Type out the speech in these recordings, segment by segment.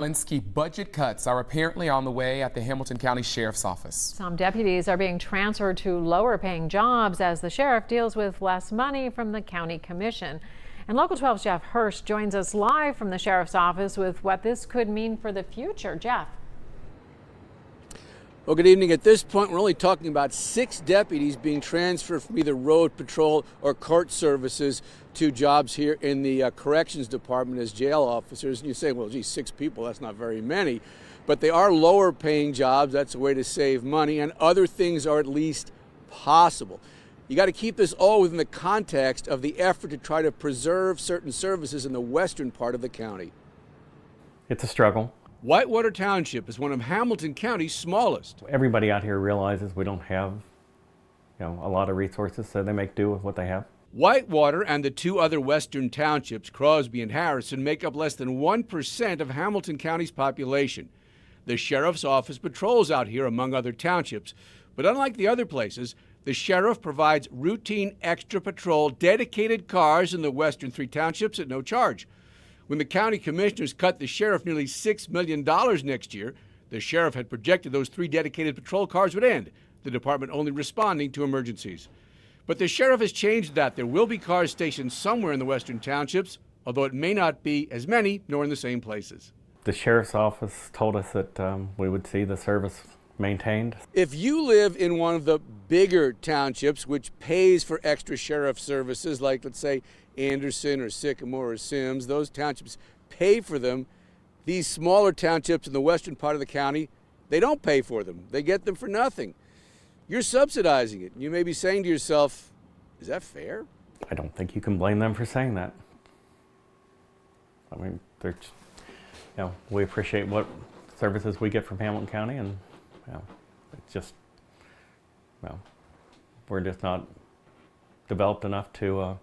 Linsky, budget cuts are apparently on the way at the Hamilton County Sheriff's Office. Some deputies are being transferred to lower paying jobs as the sheriff deals with less money from the county commission. And Local 12's Jeff Hirsch joins us live from the sheriff's office with what this could mean for the future. Jeff. Well, good evening. At this point, we're only talking about 6 deputies being transferred from either road patrol or court services to jobs here in the corrections department as jail officers. And you say, well, gee, 6 people, that's not very many. But they are lower paying jobs. That's a way to save money, and other things are at least possible. You got to keep this all within the context of the effort to try to preserve certain services in the western part of the county. It's a struggle. Whitewater Township is one of Hamilton County's smallest. Everybody out here realizes we don't have, a lot of resources, so they make do with what they have. Whitewater and the 2 other western townships, Crosby and Harrison, make up less than 1% of Hamilton County's population. The sheriff's office patrols out here among other townships, but unlike the other places, the sheriff provides routine extra patrol dedicated cars in the western 3 townships at no charge. When the county commissioners cut the sheriff nearly $6 million next year, the sheriff had projected those 3 dedicated patrol cars would end, the department only responding to emergencies. But the sheriff has changed that. There will be cars stationed somewhere in the western townships, although it may not be as many nor in the same places. The sheriff's office told us that we would see the service maintained. If you live in one of the bigger townships, which pays for extra sheriff services, like let's say Anderson or Sycamore or Sims, those townships pay for them. These smaller townships in the western part of the county, they don't pay for them. They get them for nothing. You're subsidizing it. You may be saying to yourself, is that fair? I don't think you can blame them for saying that. I mean, we appreciate what services we get from Hamilton County, and it's just, we're just not developed enough to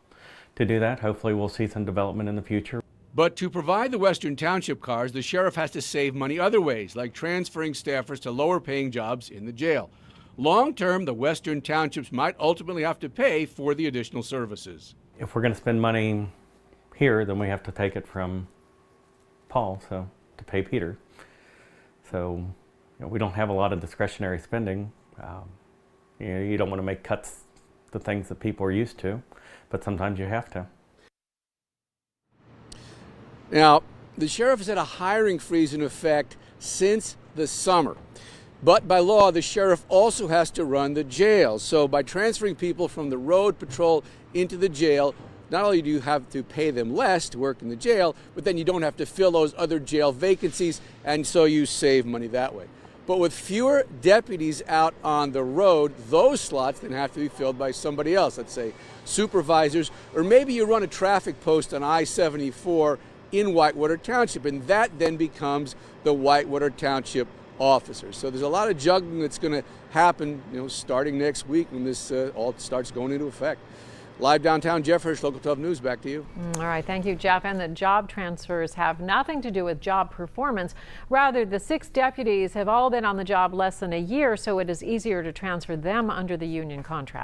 do that. Hopefully we'll see some development in the future. But to provide the western township cars, the sheriff has to save money other ways, like transferring staffers to lower paying jobs in the jail. Long term, the western townships might ultimately have to pay for the additional services. If we're going to spend money here, then we have to take it from Paul, to pay Peter. So we don't have a lot of discretionary spending. You don't want to make cuts to things that people are used to, but sometimes you have to. Now, the sheriff has had a hiring freeze in effect since the summer. But by law, the sheriff also has to run the jail. So by transferring people from the road patrol into the jail, not only do you have to pay them less to work in the jail, but then you don't have to fill those other jail vacancies, and so you save money that way. But with fewer deputies out on the road, those slots then have to be filled by somebody else, let's say supervisors, or maybe you run a traffic post on I-74 in Whitewater Township, and that then becomes the Whitewater Township officers. So there's a lot of juggling that's going to happen, starting next week when this all starts going into effect. Live downtown, Jeff Hirsch, Local 12 News, back to you. All right, thank you, Jeff. And the job transfers have nothing to do with job performance. Rather, the 6 deputies have all been on the job less than a year, so it is easier to transfer them under the union contract.